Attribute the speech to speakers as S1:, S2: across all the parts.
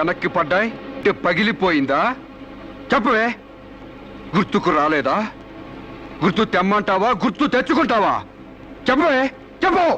S1: వెనక్కి పడ్డాయి పగిలిపోయిందా? చెప్పవే, గుర్తుకు రాలేదా? గుర్తు తెమ్మంటావా, గుర్తు తెచ్చుకుంటావా? చెప్పవే, చెప్పు.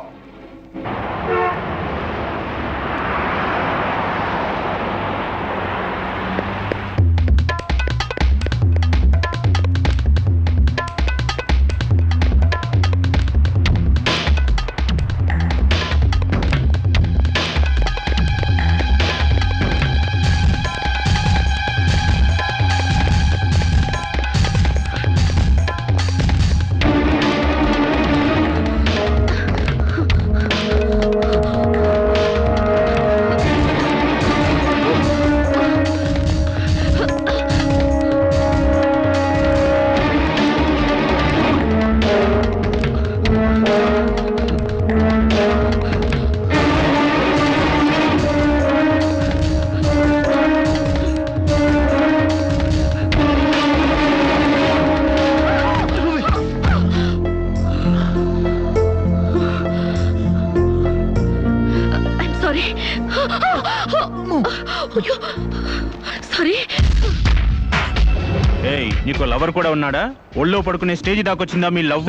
S2: నీకు లవర్ కూడా ఉన్నాడా? ఒళ్ళో పడుకునే స్టేజ్ దాకొచ్చిందా మీ లవ్?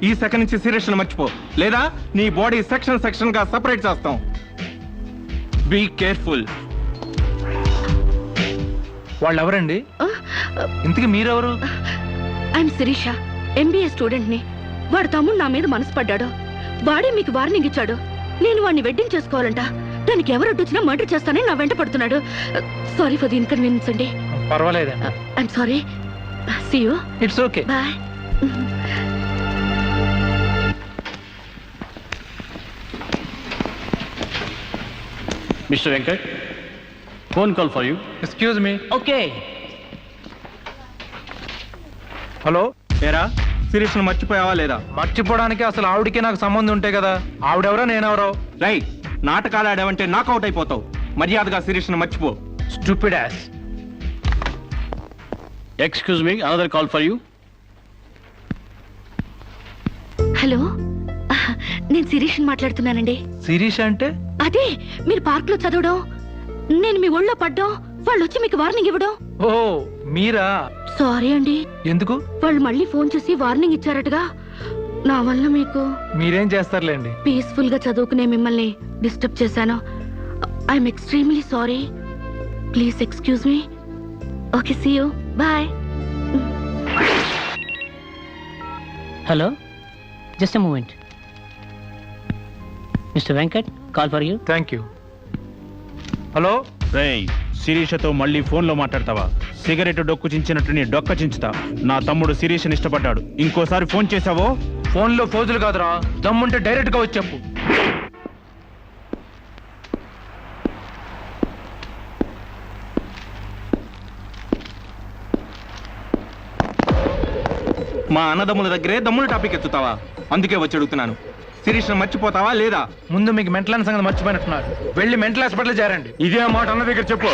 S1: ఈ సెకండ్ నుంచి సీరియస్ మర్చిపో, లేదా నీ బాడీ సెక్షన్ గా సెపరేట్ చేస్తాం. Be careful.
S3: వాళ్ళు ఎవరండి? ఇంతకీ మీరెవరు?
S4: ఐఎమ్ శిరీష, MBA స్టూడెంట్ ని. వాడు తమ్ముడు నా మీద మనసు పడ్డాడు. వాడే మీకు వార్నింగ్ ఇచ్చాడు. నేను వాడిని వెడ్డింగ్ చేసుకోవాలంట. దానికి ఎవరు అడ్డొచ్చినా మర్డర్ చేస్తానని నా వెంట పడుతున్నాడు. సారీ ఫర్ ది ఇన్కన్వీనియన్స్ అండి.
S3: పర్వాలేదండి.
S4: I'm sorry. See you.
S3: It's okay.
S4: Bye.
S5: Mr. Venkat, phone call for you.
S3: Excuse me.
S5: Okay.
S3: Hello,
S2: ఏరా శిరీష్ మర్చిపోయావా లేదా?
S3: మర్చిపోవడానికి అసలు ఆవిడకి నాకు సంబంధం ఉంటే కదా. ఆవిడెవరో నేనెవరో.
S2: రైట్, నాటకాలు ఆడావంటే నాకౌట్ అయిపోతావు. మర్యాదగా శిరీష్ మర్చిపో.
S3: Stupid ass.
S5: Excuse me, another call for you.
S4: Hello, నేను శిరీష్ మాట్లాడుతున్నానండి.
S3: శిరీష్ అంటే?
S4: అదే మీరు పార్క్ లో చదవడం, నేను మీ ఒళ్ళో పడ్డం, వాళ్ళు వచ్చి మీకు వార్నింగ్ ఇవ్వడం.
S3: ఓ మీరా?
S4: సారీ అండి.
S3: ఎందుకు?
S4: వాళ్ళు మళ్ళీ ఫోన్ చేసి వార్నింగ్ ఇచ్చారటగా. నా వల్ల మీకు.
S3: మీరేం చేస్తారులేండి.
S4: పీస్ఫుల్ గా చదువుకునే మిమ్మల్ని డిస్టర్బ్ చేశాను. I'm extremely sorry. Please excuse me. Okay, see you. Bye.
S6: Hello, just a moment. Mr. Venkat, call for you.
S3: Thank you. Hello,
S2: రేయ్, శిరీషతో మళ్ళీ ఫోన్ లో మాట్లాడతావా? సిగరెట్ డొక్కు చించినట్టు నీ డొక్క చించుతా. నా తమ్ముడు శిరీష్ని ఇష్టపడ్డాడు. ఇంకోసారి ఫోన్ చేసావో
S3: ఫోన్లో ఫోజులు కాదురా, దమ్ముంటే డైరెక్ట్ గా వచ్చి చెప్పు.
S2: మా అన్నదమ్ముల దగ్గరే దమ్ముల టాపిక్ ఎత్తుతావా? అందుకే వచ్చి అడుగుతున్నాను, శిరీష్ని మర్చిపోతావా లేదా?
S3: ముందు మీకు మెంటల్ సంగతి మర్చిపోయినట్టున్నారు. వెళ్ళి మెంటల్ హాస్పిటల్ చేరండి.
S1: ఇదే మాట అన్న దగ్గర చెప్పు.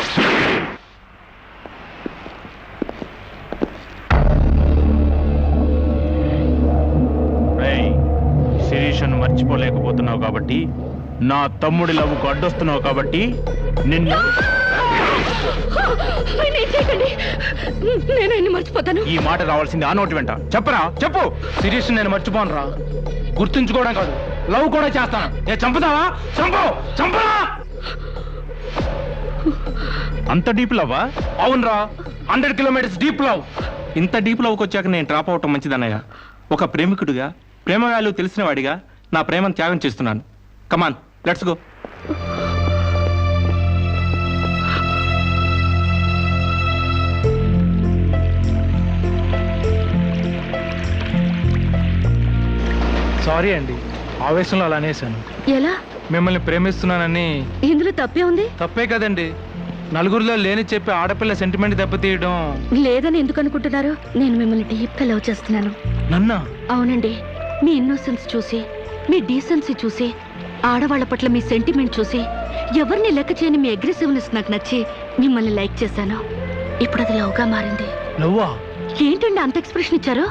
S2: రేయ్, శిరీష్ను మర్చిపోలేకపోతున్నావు కాబట్టి, నా తమ్ముడి లవ్వుకు అడ్డొస్తున్నావు కాబట్టి నిన్ను.
S4: నేను మర్చిపోతాను.
S2: ఈ మాట రావాల్సింది ఆ నోటి వెంట. చెప్పరా, చెప్పు.
S3: శిరీష్ నేను మర్చిపోను రా. గుర్తుంచుకోవడం కాదు, లవ్ కూడా చేస్తాను.
S2: చంపుతావా? చంపు, చంపరా. అంత డీప్ లవ్వా?
S3: అవునరా, 100 కిలోమీటర్స్ డీప్ లవ్.
S2: ఇంత డీప్ లవ్కి వచ్చాక నేను డ్రాప్ అవటం మంచిదన్నయ్య. ఒక ప్రేమికుడిగా, ప్రేమ వాల్యూ తెలిసిన వాడిగా నా ప్రేమను త్యాగం చేస్తున్నాను. కమాన్, లెట్స్ గో.
S3: సారీ అండి, ఆవేశంలో అలా అనేసాను.
S4: ఎలా?
S3: మిమ్మల్ని ప్రేమిస్తున్నానని.
S4: ఇందులో తప్పే ఉంది?
S3: తప్పే కదండి. నలుగురిలో లేని చెప్పి ఆడపిల్ల సెంటిమెంట్ దెబ్బతీయడం.
S4: లేదని ఎందుకు అనుకుంటున్నారు? నేను మిమ్మల్ని డీప్ గా లవ్ చేస్తున్నాను.
S3: నన్నా?
S4: అవునండి. మీ ఇన్నోసెన్స్ చూసి, మీ డీసెన్సీ చూసి, ఆడవాళ్ల పట్ల మీ సెంటిమెంట్ చూసి, ఎవరిని లెక్క చేయని మీ అగ్రెసివ్నెస్ నాకు నచ్చి మిమ్మల్ని లైక్ చేశాను. ఇప్పుడు అది లవ్ గా మారింది.
S3: లవ్వా?
S4: ఏంటండి అంత ఎక్స్ప్రెషన్ ఇచ్చారు?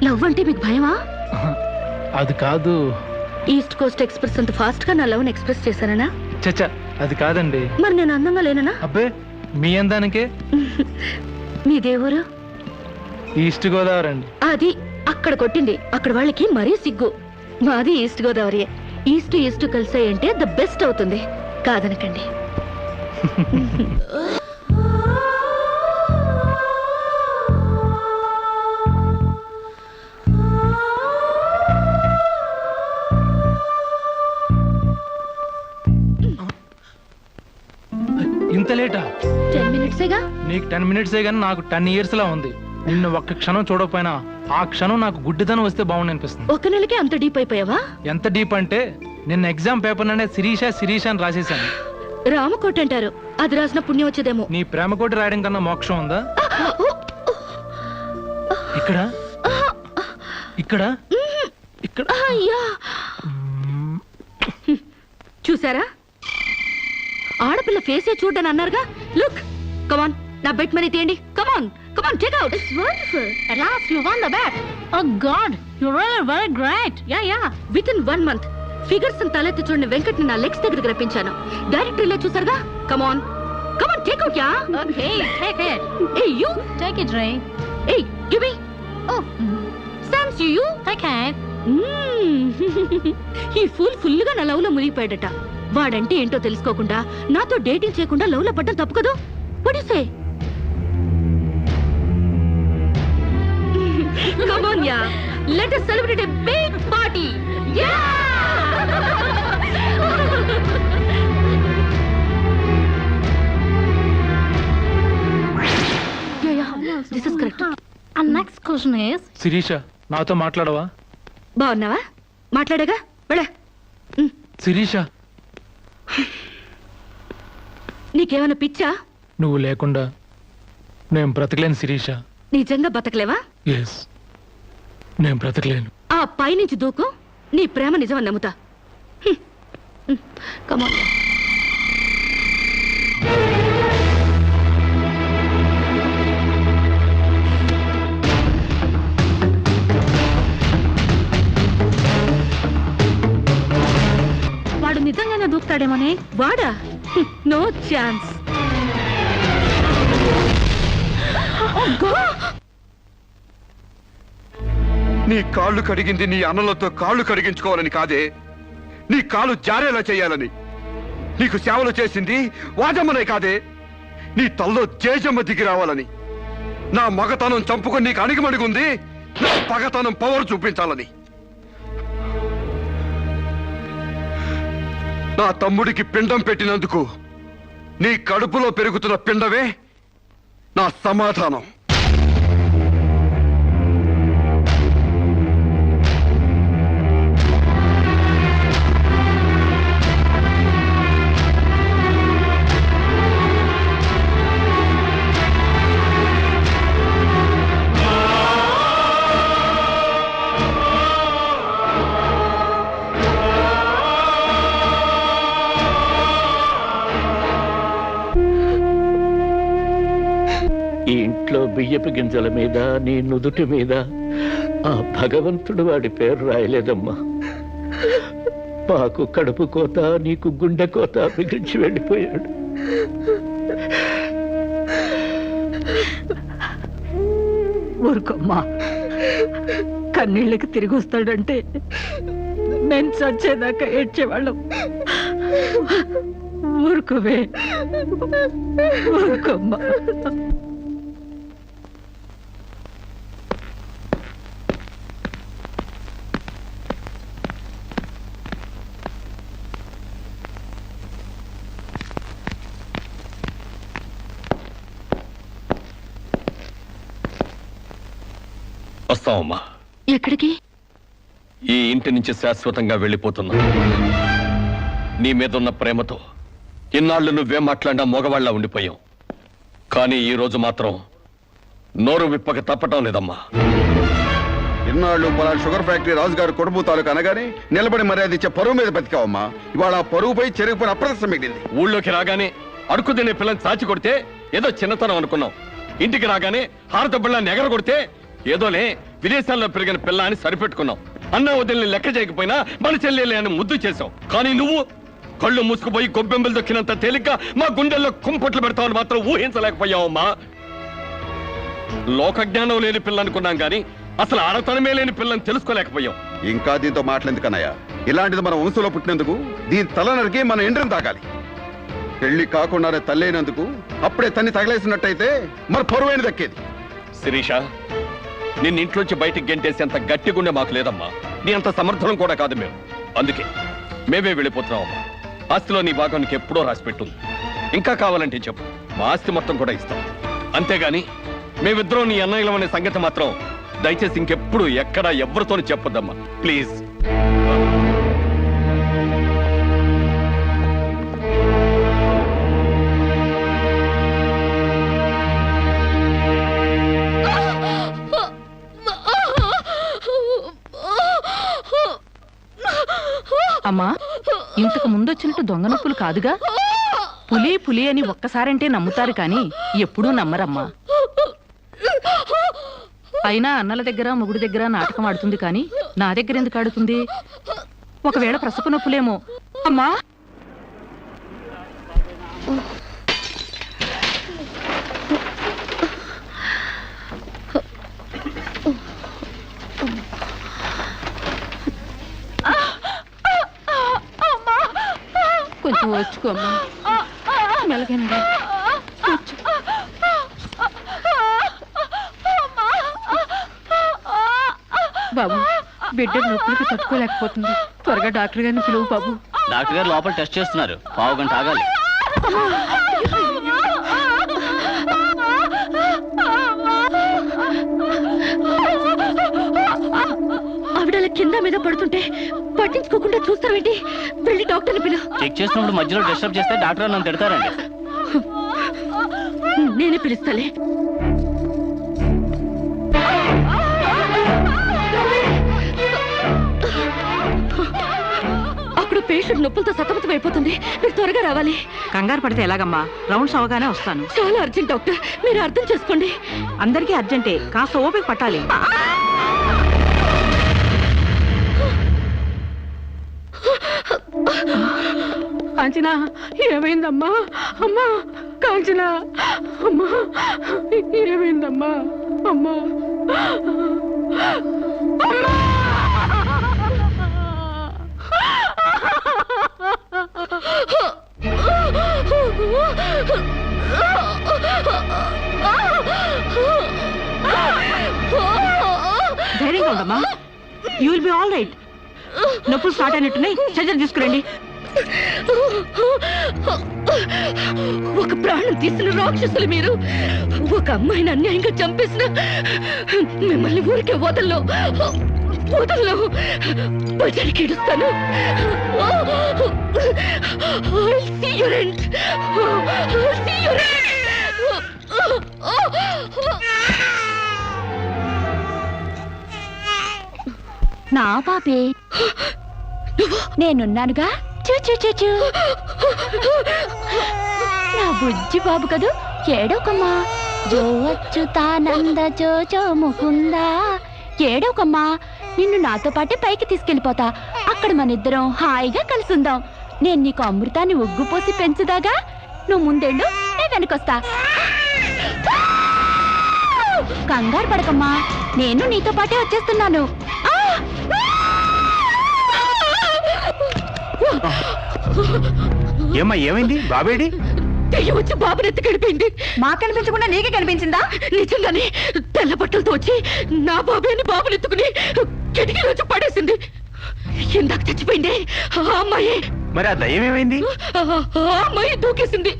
S4: లవ్ అంటే మీకు భయమా?
S3: అది కాదు.
S4: ఈస్ట్ కోస్ట్ ఎక్స్ప్రెస్ అంత ఫాస్ట్ గా నా లవ్ ని ఎక్స్ప్రెస్ చేశానా?
S3: చచ్చా, అది కాదండి.
S4: మరి నేను అందంగా లేనా?
S3: అబ్బే, మీ అందానికే.
S4: మీ దేవురు
S3: ఈస్ట్ గోదావరి అండి.
S4: అది అక్కడ కొట్టింది. అక్కడ వాళ్ళకి మరీ సిగ్గు. మాది ఈస్ట్ గోదావరి. ఈస్ట్ ఈస్ట్ కలిసాయంటే ద బెస్ట్ అవుతుంది, కాదనకండి.
S3: ఇంత లేటా?
S4: 10 మినిట్సేగా.
S3: నీకు 10 మినిట్సే కానీ నాకు 10 years లా ఉంది. నిన్ను ఒక్క క్షణం చూడకపోయినా ఆ క్షణం నాకు గుడ్డితనం వస్తే బాగుండి అనిపిస్తుంది.
S4: ఒక నెలకి అంత డీప్ అయిపోయావా?
S3: ఎంత డీప్ అంటే నిన్న ఎగ్జామ్ పేపర్ అనే శిరీష అని రాసేసాను.
S4: రామకోట అంటారు, అది రాసిన పుణ్యం వచ్చేదేమో.
S3: నీ ప్రేమ కోటి రాయడం కన్నా మోక్షం ఉందా? ఇక్కడ ఇక్కడ ఇక్కడ
S4: అయ్యా, చూసారా? ఆడపిల్ల ఫేసే చూడని అన్నారుగా. లుక్, కమాన్, నా బెట్ మనీ తీయండి. Come on come on, take out. It's wonderful. At last you won the bet. Oh God, you're really very great. Yeah. Within 1 month figures తలెత్తి చూడని వెంకట్ని నా లెగ్స్ దగ్గరికి రప్పించాను. డైరెక్టరీలో చూసారుగా. కమాన్ take out. Yeah, okay, take it. Hey, you take it, Ray. Hey, give me. Oh, Sam's you take it. ఈ ఫుల్గా నా love లో మునిగిపోయాడట. వాడంటే ఏంటో తెలుసుకోకుండా నాతో డేటింగ్ చేయకుండా లవ్ లో పడ్డం తప్పు కదా. What do you say? Come on, yeah. Let us celebrate a big party. Yeah! Yeah. This is correct. And next question is...
S3: Sirisha, నాతో మాట్లాడవా?
S4: బాగున్నావా? మాట్లాడగా వెళ్ళ.
S3: శిరీష,
S4: నీకేమైనా పిచ్చా?
S3: నువ్వు లేకుండా నేను బ్రతకలేను శిరీష.
S4: నిజంగా బతకలేవా?
S3: ఎస్, నేను బ్రతకలేను.
S4: ఆ పైనుంచి దూకు, నీ ప్రేమ నిజమని నమ్ముతా. కమాన్. వాడు నిజంగానే దూకుతాడేమోనే. వాడా? No chance.
S7: నీ కాళ్ళు కడిగింది నీ అన్నలతో కాళ్ళు కడిగించుకోవాలని కాదే, నీ కాలు జారేలా చేయాలని. నీకు సేవలు చేసింది వాజమ్మనే కాదే, నీ తల్లో జేజమ్మ దిగి రావాలని. నా మగతనం చంపుకొని నీకు అణిగిమణిగుంది నా పగతనం పవర్ చూపించాలని. నా తమ్ముడికి పిండం పెట్టినందుకు నీ కడుపులో పెరుగుతున్న పిండమే నా సమాధానం.
S5: ఈ ఇంట్లో బియ్యపు గింజల మీద నీ నుదుటి మీద ఆ భగవంతుడు వాడి పేరు రాయలేదమ్మా. మాకు కడుపు కోత, నీకు గుండె కోత మిగిల్చి వెళ్ళిపోయాడు.
S8: ఊరుకోమ్మా, కన్నీళ్ళకి తిరిగి వస్తాడంటే నేను చచ్చేదాకా ఏడ్చేవాళ్ళం. ఊరుకోవే, ఊరుకోమ్మా.
S5: వస్తామమ్మా.
S4: ఎక్కడికి?
S5: ఈ ఇంటి నుంచి శాశ్వతంగా వెళ్ళిపోతున్నా. నీ మీదున్న ప్రేమతో ఇన్నాళ్ళు నువ్వేం మాట్లాడినా మగవాళ్ళ ఉండిపోయావు. కానీ ఈ రోజు మాత్రం నోరు విప్పక తప్పటం లేదమ్మా.
S7: ఇన్నాళ్ళు పలానా షుగర్ ఫ్యాక్టరీ రాజుగారు కొడుపు తాలూకు అనగానే నిలబడి మర్యాద ఇచ్చే పరువు మీద బతికావమ్మా. ఇవాళ ఆ పరువుపై చెరుగుపైన అప్రదర్శన మిగిలింది.
S5: ఊళ్ళోకి రాగానే అడుక్కు తినే పిల్లని చాచి కొడితే ఏదో చిన్నతనం అనుకున్నాం. ఇంటికి రాగానే హారత బిళ్ళని ఎగర కొడితే ఏదోలే విదేశాల్లో పెరిగిన పిల్ల అని సరిపెట్టుకున్నాం. అన్న వదిలిని లెక్క చేయకపోయినా మన చెల్లెలే అని ముద్దు చేశావు. కానీ నువ్వు కళ్ళు మూసుకుపోయి గొబ్బెంబలు దొక్కినంత తేలిక మా గుండెల్లో కుంపట్లు పెడతామని మాత్రం ఊహించలేకపోయావమ్మా. లోకజ్ఞానం లేని పిల్ల అనుకున్నాం గాని అసలు ఆడతనమే లేని పిల్లని తెలుసుకోలేకపోయాం.
S7: ఇంకా దీంతో మాట్లాడేందుకన్నయ్య, ఇలాంటిది మన వంశంలో పుట్టినందుకు దీని తల నరికి మన ఎండ్రం తాగాలి. పెళ్లి కాకుండానే తల్లైనందుకు అప్పుడే తన్ని తగలేసినట్టయితే మరి పరువైన దక్కేది.
S5: శిరీష, నిన్న ఇంట్లోంచి బయటికి గెంటేసేంత గట్టి గుండె మాకు లేదమ్మా. నీ అంత సమర్థనం కూడా కాదు మేము. అందుకే మేమే వెళ్ళిపోతున్నామమ్మా. ఆస్తిలో నీ భాగం నీకు ఎప్పుడో రాసి పెట్టుంది. ఇంకా కావాలంటే చెప్పు, మా ఆస్తి మొత్తం కూడా ఇస్తాం. అంతేగాని మేమిద్దరం నీ అన్నయ్యలం అనే సంగతి మాత్రం దయచేసి ఇంకెప్పుడు ఎక్కడా ఎవరితోని చెప్పొద్దమ్మా, ప్లీజ్.
S8: అమ్మా, ఇంతకు ముందు వచ్చినట్టు దొంగ నొప్పులు కాదుగా? పులి పులి అని ఒక్కసారంటే నమ్ముతారు కానీ ఎప్పుడూ నమ్మరమ్మా. అయినా అన్నల దగ్గర మొగుడి దగ్గర నాటకం ఆడుతుంది కానీ నా దగ్గర ఎందుకు ఆడుతుంది? ఒకవేళ ప్రసవ నొప్పులేమో. అమ్మా, కొంచెం వచ్చుకోమ్మా. మెలగండి. బాబు, బిడ్డ నొప్పులకి తట్టుకోలేకపోతుంది. త్వరగా డాక్టర్ గారిని పిలువు బాబు.
S6: డాక్టర్ గారు లోపల టెస్ట్ చేస్తున్నారు, పావు గంట ఆగాలి.
S4: ఆవిడ కింద మీద పడుతుంటే పట్టించుకోకుండా చూస్తావేంటి? వెళ్ళి డాక్టర్ని పిలు.
S6: చెక్ చేసినప్పుడు మధ్యలో డిస్టర్బ్ చేస్తే డాక్టర్ నన్ను తిడతారండి.
S4: నేనే పిలుస్తాలే. అక్కడ పేషెంట్ నొప్పులతో సతమతం అయిపోతుంది. మీరు త్వరగా రావాలి.
S8: కంగారు పడితే ఎలాగమ్మా? రౌండ్స్ అవగానే వస్తాను.
S4: చాలా అర్జెంట్ డాక్టర్, మీరు అర్థం చేసుకోండి.
S8: అందరికీ అర్జెంటే, కాస్త ఓపిక పట్టాలి. కాంచనా, ఏమైందమ్మా? అమ్మా కాంచనా, అమ్మా ఏమైందమ్మా? అమ్మా ధైర్యంగా ఉండమ్మా. You will be all right. నొప్పులు స్టార్ట్ అయినట్టున్నాయి, సర్జరీ తీసుకురండి.
S4: ఒక ప్రాణం తీసిన రాక్షసులు మీరు. ఒక అమ్మాయిని అన్యాయంగా చంపేసిన మిమ్మల్ని ఊరికే వదల్లో వదల్లో. బజారికి ఇడుస్తాను.
S9: నా పాపే, నేనున్నానుగా. చూ నా బుజ్జి బాబు కదూ, ఏడోకమ్మా. జో అచ్యుతానంద జో జో ముకుందా. ఏడోకమ్మా, నిన్ను నాతో పాటే పైకి తీసుకెళ్ళిపోతా. అక్కడ మన ఇద్దరం హాయిగా కలుసుందాం. నేను నీకు అమృతాన్ని ఉగ్గుపోసి పెంచుదాగా. నువ్వు ముందెళ్ళు, నేను వెనకొస్తా. కంగారు పడకమ్మా, నేను నీతో పాటే వచ్చేస్తున్నాను.
S2: ఏమ్మా, ఏమైంది? బాబేడి?
S4: దెయ్యం వచ్చి బాబుని ఎత్తి గడిపోయింది.
S8: మాకు కనిపించకుండా నీకే కనిపించిందా?
S4: నిజంగానే తెల్ల బట్టలతో వచ్చి నా బాబేని బాబుని ఎత్తుకుని కిటికీలో వచ్చి పడేసింది. ఇందాక చచ్చిపోయింది ఆ అమ్మాయి.
S2: మరి ఆ దయ్యం ఏమైంది?
S4: ఆ అమ్మాయి దూకేసింది.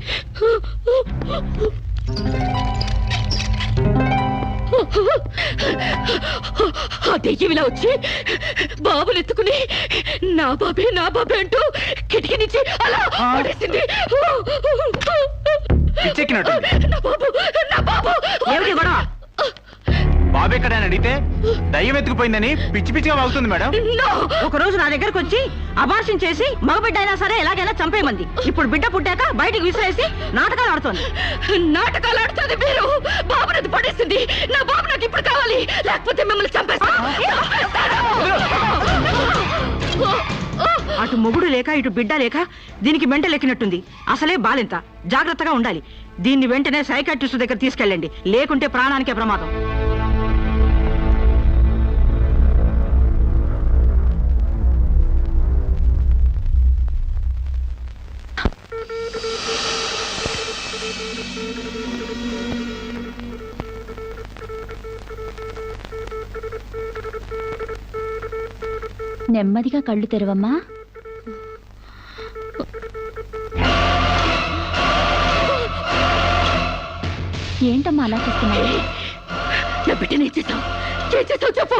S4: ఆ దెయ్యం ఇలా వచ్చి బాబుని ఎత్తుకుని నా బాబే అంటూ కిటికీ నుంచి అలా పడేసింది.
S2: పిచ్చెక్కినట్టుంది.
S4: నా బాబు
S8: ఏమిటి గొడవ?
S2: బాబు ఎక్కడ అని అడిగితే దయ్యం ఎత్తుకుపోయిందని పిచ్చి పిచ్చిగా వాగుతుంది మేడం.
S8: ఒక రోజు నా దగ్గరకు వచ్చి అబార్షన్ చేసి మగబిడ్డ అయినా సరే ఎలాగైనా చంపేయమంది. ఇప్పుడు బిడ్డ పుట్టాక బయటికి విసిరేసి నాటకాలు ఆడుతోంది.
S4: నాటకాలు ఆడుతుంది మీరు. బాబునది పడేసింది. నా బాబు నాకు ఇప్పుడు కావాలి, లేకపోతే మిమ్మల్ని చంపేస్తాను.
S10: అటు మొగుడు లేక ఇటు బిడ్డ లేక దీనికి మెంటల్ ఎక్కినట్టుంది. అసలే బాలింత, జాగ్రత్తగా ఉండాలి. దీన్ని వెంటనే సైకాట్రిస్ట్ దగ్గర తీసుకెళ్ళండి, లేకుంటే ప్రాణానికే ప్రమాదం.
S9: నెమ్మదిగా కళ్ళు తెరవమ్మా. ఏంటమ్మా అలా చూస్తున్నావు?
S4: నా బిడ్డని ఏం చేసావు చెప్పు.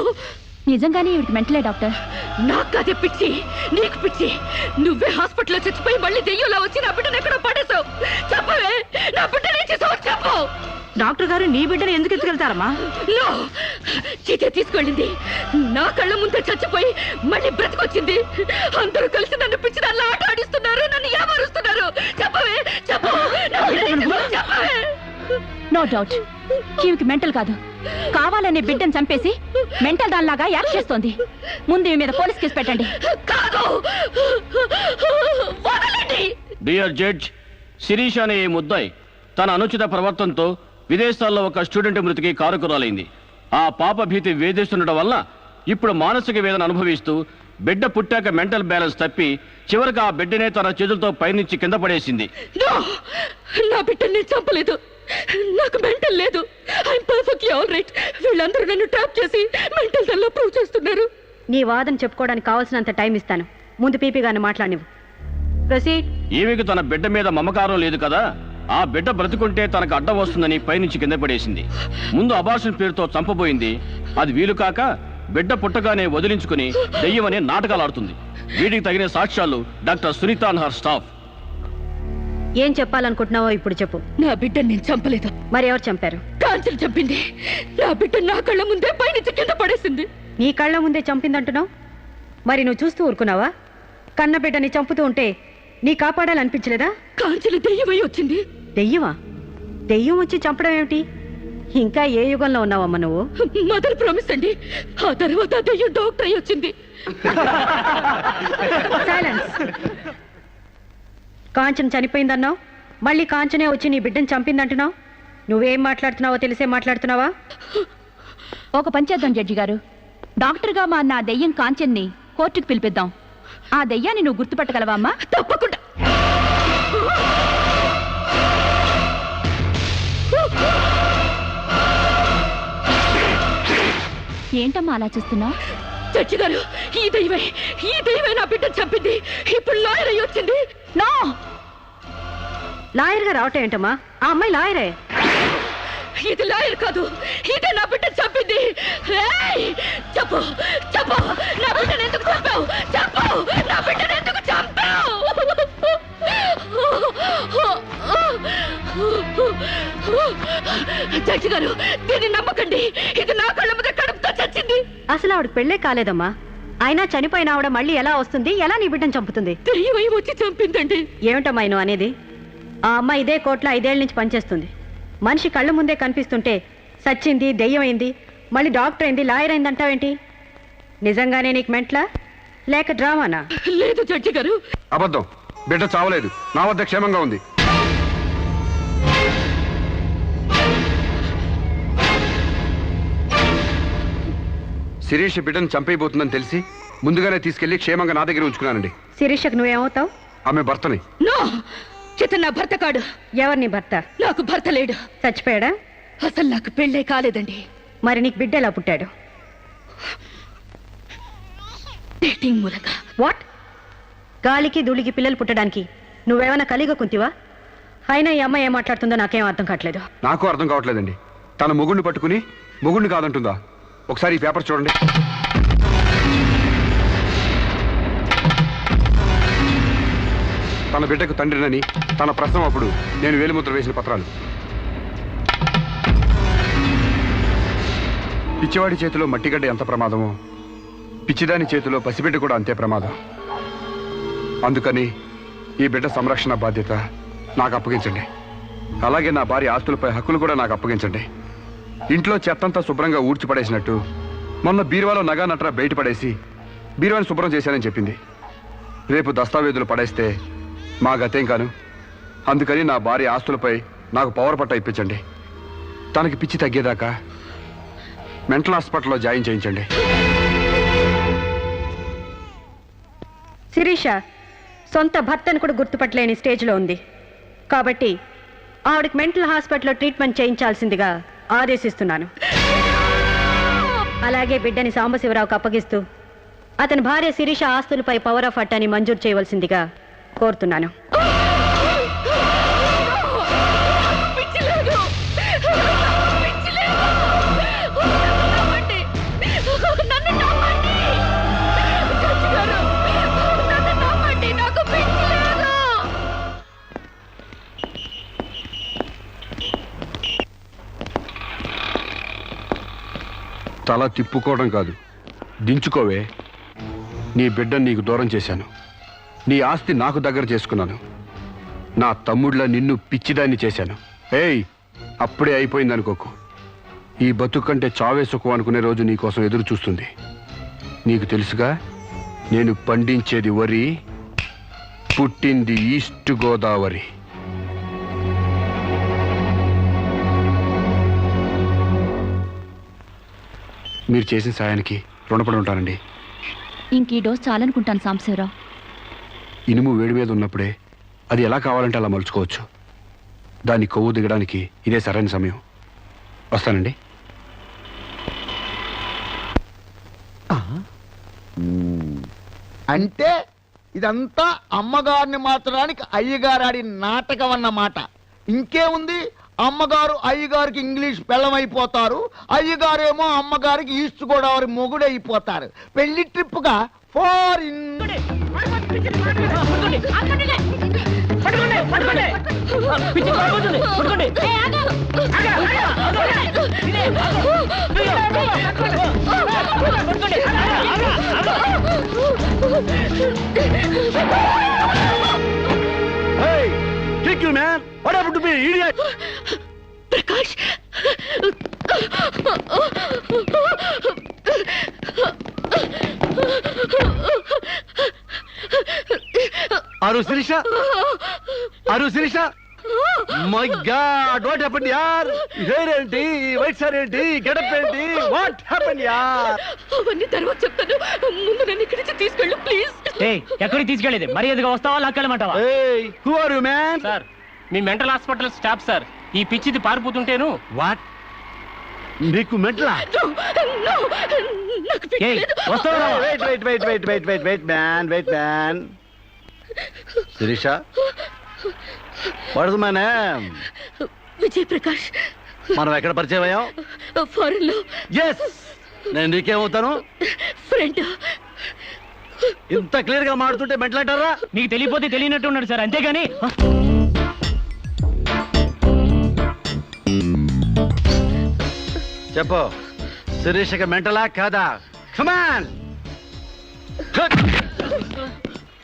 S9: నిజంగానే ఈవిడికి మెంటలే డాక్టర్.
S4: నాకు అదే పిచ్చి, నీకు పిచ్చి. నువ్వే హాస్పిటల్లో చచ్చిపోయి మళ్ళీ దెయ్యంలా వచ్చి నా బిడ్డను ఎక్కడో పడేసావు. చెప్పవే, నా బిడ్డని ఏం చేసావు చెప్పు.
S10: డాక్టర్ గారు నీ బిడ్డను ఎందుకు ఎత్తుకెళ్తారమ్మా?
S4: చీతే తీసుకెళ్ళింది. నా కళ్ళ ముందే చచ్చిపోయి మళ్ళీ బ్రతికొచ్చింది. అందరూ కలిసి నన్ను పిచ్చి దానిలో ఆట ఆడిస్తున్నారు, నన్ను ఏమారుస్తున్నారు. చెప్పవే చెప్పు, నా బిడ్డని చెప్పవే.
S9: నో డౌట్ ఈవికి మెంటల్ కాదు, కావాలనే బిడ్డను చంపేసి మెంటల్ దానిలాగా యాక్ట్ చేస్తోంది. ముందు ఈమె మీద పోలీస్ కేసు పెట్టండి.
S4: కాదు, వదలండి.
S6: డియర్ జడ్జ్, శిరీష్ అనే ఈ ముద్దాయి తన అనుచిత ప్రవర్తనతో విదేశాల్లో ఒక స్టూడెంట్ మృతికి కారకురాలైంది. ఆ పాప భీతి వేధిస్తుండటం వల్ల ఇప్పుడు మానసిక వేదన అనుభవిస్తూ బిడ్డ పుట్టాక మెంటల్ బ్యాలెన్స్ తప్పి చివరికి ఆ బిడ్డనే తన చేతులతో పైనుంచి కింద పడేసింది.
S4: నా బిడ్డని చంపలేదు, నాకు మెంటల్ లేదు. I'm perfectly all right. వీళ్ళందరూ నన్ను ట్రాప్ చేసి మెంటల్ దానిలో ప్రూవ్ చేస్తున్నారు.
S10: నీ వాదన చెప్పుకోవడానికి కావాల్సినంత టైం ఇస్తాను. ముందు పీపీ గారిని మాట్లాడినివ్వు. ప్రొసీడ్.
S6: ఈమెకు తన బిడ్డ మీద మమకారం లేదు కదా, ఆ బిడ్డ బ్రతుకుంటే తనకు అడ్డం వస్తుందని పైనుంచి కింద పడేసింది. ముందు అబార్షన్ పేరుతో చంపబోయింది. అది వీలు కాక బిడ్డ పుట్టగానే వదిలించుకుని దెయ్యమనే నాటకాలు ఆడుతుంది. వీటికి తగిన సాక్ష్యాలు doctor Sunitha and her staff.
S10: ఏం చెప్పాలనుకుంటున్నావో ఇప్పుడు చెప్పు.
S4: నా బిడ్డని నేను చంపలేదు.
S10: మరి ఎవరు చంపారు?
S4: కాంచెలు చంపింది. నా బిడ్డ నా కళ్ళ ముందే పైనుంచి కింద పడేసింది.
S10: నీ కళ్ళ ముందే చంపిందంటున్నావు, మరి నువ్వు చూస్తూ ఊరుకున్నావా? కన్న బిడ్డని చంపుతూ ఉంటే నీ కాపాడాలనిపించలేదా?
S4: కాంచెలు దెయ్యమై వచ్చింది.
S10: దెయ్యమా? దెయ్యం వచ్చి చంపడం ఏమిటి? ఇంకా ఏ యుగంలో ఉన్నావమ్మా నువ్వు?
S4: మదర్ ప్రామిస్ అండి. ఆ తర్వాత దెయ్యం డాక్టర్ అయి వచ్చింది.
S10: సైలెన్స్. కాంచన చనిపోయిందన్నావు, మళ్ళీ కాంచనే వచ్చి నీ బిడ్డను చంపిందంటున్నావు. నువ్వేం మాట్లాడుతున్నావో తెలిసే మాట్లాడుతున్నావా?
S9: ఒక పని చేద్దాం జడ్జి గారు, డాక్టర్గా మా నా దెయ్యం కాంచెన్ని కోర్టుకు పిలిపిద్దాం. ఆ దెయ్యాన్ని నువ్వు గుర్తుపట్టగలవా అమ్మా?
S4: తప్పకుండా.
S9: ఏంటమ్మా అలా చూస్తున్నావు?
S4: జడ్జి గారు, ఈ దైవే నా బిడ్డను చంపింది. ఇప్పుడు లాయర్ అయ్యి వచ్చింది.
S10: నో, లాయర్గా రావటం ఏంటమ్మా? ఆ అమ్మాయి లాయరే.
S4: ఇది లాయర్ కాదు, ఇదే నా బిడ్డను చంపింది. చెప్పు చెప్పు, నా బిడ్డను ఎందుకు చంపావు? చెప్పు, నా బిడ్డను ఎందుకు చంపావు? జడ్జి గారు, దీన్ని నమ్మకండి. ఇది నా కళ్ళ మీద కడుపుతో చచ్చింది.
S10: అసలు ఆవిడ పెళ్ళే కాలేదమ్మా. అయినా చనిపోయిన ఆవిడ మళ్ళీ ఎలా వస్తుంది? ఎలా నీ బిడ్డను చంపుతుంది?
S4: దెయ్యమై వచ్చి చంపిందండి.
S10: ఏమిటమ్మా నువ్వు అనేది? ఆ అమ్మాయి ఇదే కోర్టులో 5 ఏళ్ల నుంచి పనిచేస్తుంది. మనిషి కళ్ళ ముందే కనిపిస్తుంటే సచ్చింది, దెయ్యమైంది, మళ్ళీ డాక్టర్ అయింది, లాయర్ అయింది అంటావేంటి? నిజంగానే నీకు మెంట్లా లేక డ్రామానా?
S4: లేదు జడ్జి గారు.
S7: అబద్ధం. బిడ్డ చావలేదు, నా వద్ద క్షేమంగా ఉంది. శిరీష్ బిడ్డను చంపైపోతుందని తెలిసి ముందుగానే తీసుకెళ్లి క్షేమంగా నా దగ్గర ఉంచుకున్నానండి.
S10: శిరీషకు నువ్వేమవుతావు?
S7: ఆమె భర్తని.
S4: నో, చితన్ నా భర్త కాడు.
S10: ఎవరు నీ భర్త?
S4: నాకు భర్త లేడు.
S10: చచ్చిపోయాడా?
S4: అసలు నాకు పెళ్ళే కాలేదండి.
S10: మరి నీకు బిడ్డ ఎలా పుట్టాడు?
S4: డేటింగ్ మూలంగా.
S10: వాట్? గాలికి ధూళికి పిల్లలు పుట్టడానికి నువ్వేమైనా కలిగ కుంతివా? అయినా ఈ అమ్మాయి ఏం మాట్లాడుతుందో నాకేం అర్థం కావట్లేదు.
S7: నాకు అర్థం కావట్లేదండి. తన మొగుడిని పట్టుకుని మొగుడిని కాదంటుందా? ఒకసారి ఈ పేపర్ చూడండి. తన బిడ్డకు తండ్రినని తన ప్రశ్న అప్పుడు నేను వేలిముద్ర వేసిన పత్రాలు. పిచ్చివాడి చేతిలో మట్టిగడ్డ ఎంత ప్రమాదమో పిచ్చిదాని చేతిలో పసిబిడ్డ కూడా అంతే ప్రమాదం. అందుకని ఈ బిడ్డ సంరక్షణ బాధ్యత నాకు అప్పగించండి. అలాగే నా భార్య ఆస్తులపై హక్కులు కూడా నాకు అప్పగించండి. ఇంట్లో చెత్తంతా శుభ్రంగా ఊడ్చిపడేసినట్టు మొన్న బీరువాలో నగా నట్రా బయటపడేసి బీరువాని శుభ్రం చేశానని చెప్పింది. రేపు దస్తావేజులు పడేస్తే మా గతేం కాను. అందుకని నా భార్య ఆస్తులపై నాకు పవర్ పట్ట ఇప్పించండి. తనకి పిచ్చి తగ్గేదాకా మెంటల్ హాస్పిటల్లో జాయిన్ చేయించండి.
S10: శిరీష సొంత భర్తను కూడా గుర్తుపట్టలేని స్టేజ్లో ఉంది. కాబట్టి ఆవిడకి మెంటల్ హాస్పిటల్లో ట్రీట్మెంట్ చేయించాల్సిందిగా ఆదేశిస్తున్నాను. అలాగే బిడ్డని సాంబశివరావుకు అప్పగిస్తూ అతని భార్య శిరీష ఆస్తులపై పవర్ ఆఫ్ అట్టాని మంజూరు చేయవలసిందిగా కోరుతున్నాను.
S7: తల తిప్పుకోవడం కాదు, దించుకోవే. నీ బిడ్డను నీకు దూరం చేశాను, నీ ఆస్తి నాకు దగ్గర చేసుకున్నాను, నా తమ్ముళ్ళ నిన్ను పిచ్చిదాన్ని చేశాను. ఏయ్, అప్పుడే అయిపోయిందనుకోకు. ఈ బతుకు కంటే చావే సుఖం అనుకునే రోజు నీకోసం ఎదురు చూస్తుంది. నీకు తెలుసుగా, నేను పండించేది వరి, పుట్టింది ఈస్ట్ గోదావరి. మీరు చేసిన సాయానికి రుణపడి ఉంటానండి.
S9: ఇంక ఈ డోస్ చాలనుకుంటాను సాంబశివరావు.
S7: ఇనుము వేడి మీద ఉన్నప్పుడే అది ఎలా కావాలంటే అలా మలుచుకోవచ్చు. దాన్ని కొవ్వు దిగడానికి ఇదే సరైన సమయం. వస్తానండి.
S11: అంటే ఇదంతా అమ్మగారిని మార్చడానికి అయ్యగారు ఆడిన నాటకం అన్నమాట. ఇంకేముంది, అమ్మగారు అయ్యగారికి ఇంగ్లీష్ పెళ్ళమైపోతారు, అయ్యగారేమో అమ్మగారికి ఈస్ట్ గోదావరి మొగుడైపోతారు. పెళ్లి ట్రిప్గా foreign.
S7: Kick you, man! What happened to me, idiot?
S4: Prakash,
S7: Aru Sirisha? Aru Sirisha? My God, what happened, yaar? Hair enti, white hair enti, get up enti, what happened, yaar?
S4: అవన్నీ తర్వాత చెప్తాను. ముందు నన్ను ఇక్కడి నుంచి తీసుకెళ్ళు ప్లీజ్.
S3: ఎక్కడికి తీసుకెళ్ళేది? మర్యాదగా వస్తావా లాక్కెళ్ళమంటావా?
S7: Hey, who are you, man?
S3: Sir, me mental hospital staff sir. ఈ పిచ్చిది పారిపోతుంటేను.
S7: What? నీకు మెంటలా? Wait, man. Sirisha? What is my name?
S4: Vijay Prakash.
S7: మనం ఎక్కడ పరిచయం అయ్యాం?
S4: ఫారెన్ లో.
S7: ఎస్, నేను నీకేమవుతాను?
S4: ఫ్రెండ్.
S7: ఇంత క్లియర్ గా మాడుతుంటే మెంటలంటారా?
S3: మీకు తెలియపోతే తెలియనట్టు ఉన్నాడు సార్, అంతేగాని.
S7: చెప్పు, శిరీషకి మెంటలా కాదా? కమాన్.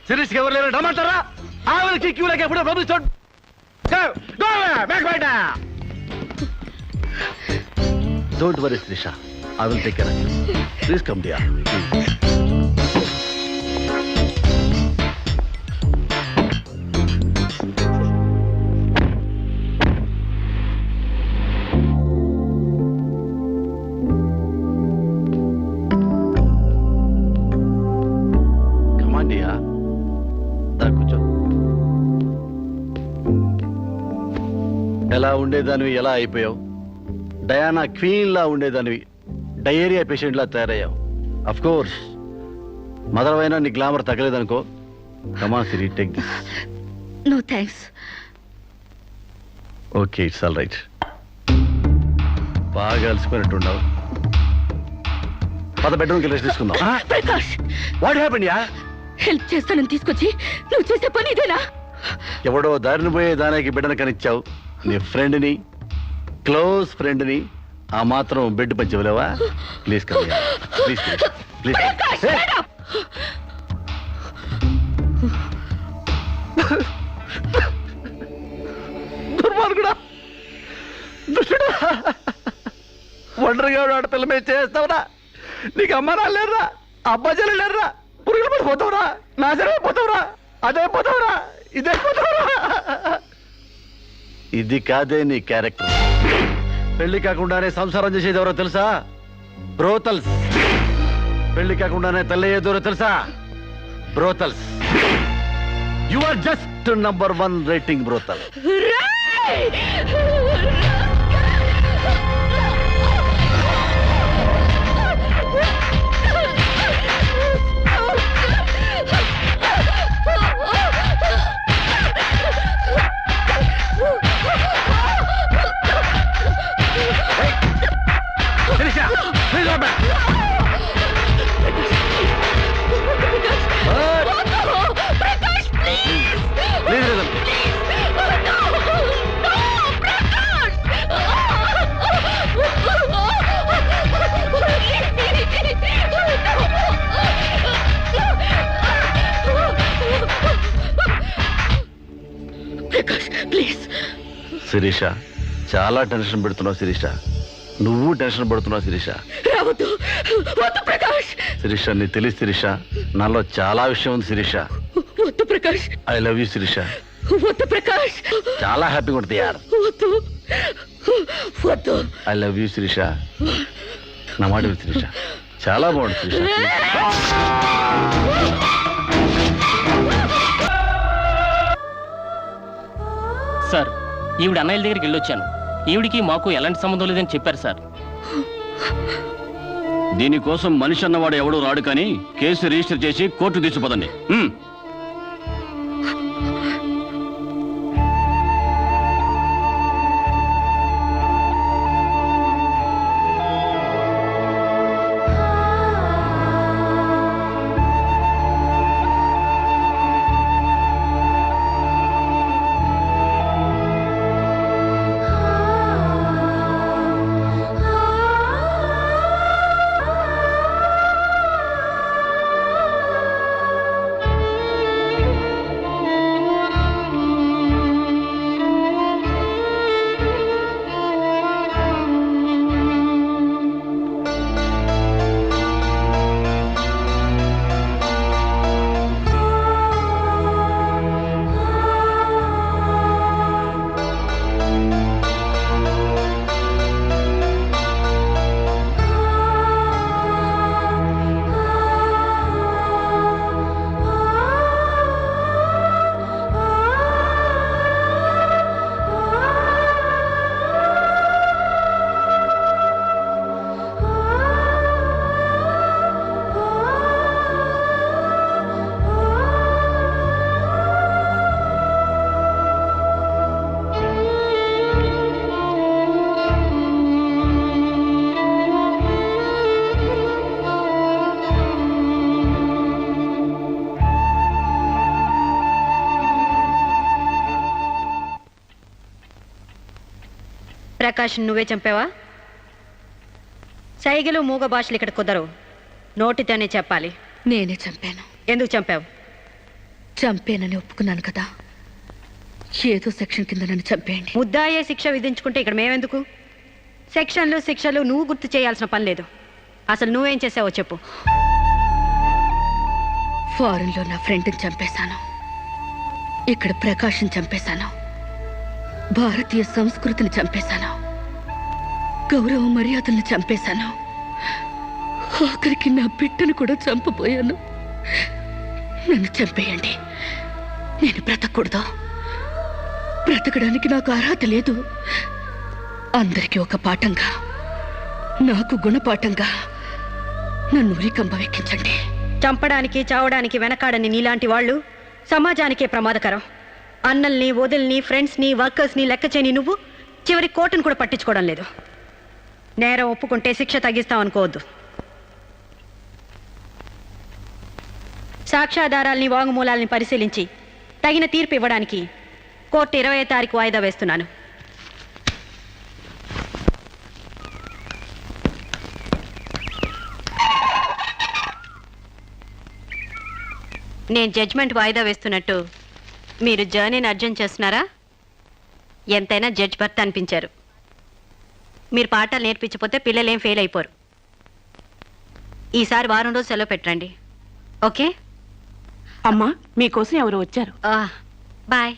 S7: శిరీష్కి ఎవరు లేరు రమ్మంటారా? ఆవిడకి క్యూలకి ఎప్పుడో పంపిస్తాడు. Don't worry, Sirisha. I will take care of you. Please come, dear. Come on, dear. దా కూర్చో. ఎలా ఉండేదానివి ఎలా అయిపోయావు? డయానా క్వీన్ లా ఉండేదానివి డయేరియా పేషెంట్ లా తయారయ్యావు. అఫ్ కోర్స్ మదర్ అయినా నీ గ్లామర్ తగ్గలేదనుకో. Come on Siri, take this.
S4: No thanks.
S7: Okay, it's all right. బాగా అలసిపోయినట్టున్నావు. పద బెడ్రూమ్కి రెస్ట్ తీసుకుందాం.
S4: ప్రకాష్,
S7: వాట్ హ్యాపెండ్ యా?
S4: హెల్ప్ చేస్తానని తీసుకొచ్చి నువ్వు చేసే పని ఇదేనా?
S7: ఎవడో దారిని పోయే దానికి బిడ్డను కనిచ్చావు. నీ ఫ్రెండ్ని, క్లోజ్ ఫ్రెండ్ని ఆ మాత్రం బెడ్ పంచవలేవా? Please come, please please. దుర్మార్గుడా, దుష్టుడా, ఒంటరిగా ఆడపిల్ల మీద చేస్తావురా? నీకు అమ్మ నాన్న లేరురా, అబ్బాజీలు లేరురా, పురుగులు పడిపోతావురా.
S11: నాశనమైపోతావురా, అదైపోతావురా, ఇదైపోతావురా. ఇది కాదే నీ క్యారెక్టర్. పెళ్లి కాకుండానే సంసారం చేసేది ఎవరో తెలుసా? బ్రోతల్స్. పెళ్లి కాకుండానే తల్లయ్యేదెవరో తెలుసా? Brothels. You are just number 1 rating brothel. Sirisha, చాలా టెన్షన్ పెడుతున్నావు శిరీష. నువ్వు టెన్షన్ పడుతున్నావు శిరీష. శిరీష, నీ తెలియదు శిరీష, నాలో చాలా విషయం ఉంది Sirisha. I love you Sirisha. చాలా హ్యాపీగా ఉంటుంది యార్. I love you Sirisha. నా మాట విను శిరీష, చాలా బాగుంటుంది శిరీష.
S6: సార్, ఈవిడ అన్నయ్యల దగ్గరికి వెళ్ళొచ్చాను. ఈవిడికి మాకు ఎలాంటి సంబంధం లేదని చెప్పారు సార్. దీనికోసం మనిషి అన్నవాడు ఎవడూ రాడు, కానీ కేసు రిజిస్టర్ చేసి కోర్టు తీసుకుపోదండి.
S10: ప్రకాష్, నువ్వే చంపావా? సైగలు మూగ భాషలు ఇక్కడ కుదరవు, నోటితోనే చెప్పాలి.
S4: నేనే చంపాను.
S10: ఎందుకు చంపావు?
S4: చంపేనని ఒప్పుకున్నాను కదా, ఏదో సెక్షన్ కింద నన్ను చంపేయండి.
S10: ముద్దాయే శిక్ష విధించుకుంటే ఇక్కడ మేమెందుకు? సెక్షన్లు శిక్షలు నువ్వు గుర్తు చేయాల్సిన పని లేదు. అసలు నువ్వేం చేసావో చెప్పు.
S4: ఫారెన్లో నా ఫ్రెండ్ని చంపేశాను, ఇక్కడ ప్రకాశం చంపేశాను, భారతీయ సంస్కృతిని చంపేశాను, గౌరవ మర్యాదలను చంపేశాను, ఆఖరికి నా బిడ్డను కూడా చంపబోయాను. నన్ను చంపేయండి, నేను బ్రతకూడదు. బ్రతకడానికి నాకు అర్హత లేదు. అందరికీ ఒక పాఠంగా, నాకు గుణపాఠంగా నన్ను ఉరికంబం ఎక్కించండి.
S10: చంపడానికి చావడానికి వెనకాడని నీలాంటి వాళ్ళు సమాజానికే ప్రమాదకరం. అన్నల్ని, వదిల్ని, ఫ్రెండ్స్ని, వర్కర్స్ని లెక్క చేయని నువ్వు చివరి కోర్టును కూడా పట్టించుకోవడం లేదు. నేరం ఒప్పుకుంటే శిక్ష తగ్గిస్తామనుకోవద్దు. సాక్ష్యాధారాల్ని, వాంగ్మూలాల్ని పరిశీలించి తగిన తీర్పు ఇవ్వడానికి కోర్టు 20వ తారీఖు వాయిదా వేస్తున్నాను. నేను జడ్జ్మెంట్ వాయిదా వేస్తున్నట్టు మీరు జర్నీని అర్జెంట్ చేస్తున్నారా? ఎంతైనా జడ్జ్ భర్త అనిపించారు. మీరు పాఠాలు నేర్పించకపోతే పిల్లలేం ఫెయిల్ అయిపోరు. ఈసారి వారం రోజు సెలవు పెట్టండి, ఓకే?
S8: అమ్మా మీకోసం ఎవరు వచ్చారు
S10: బాయ్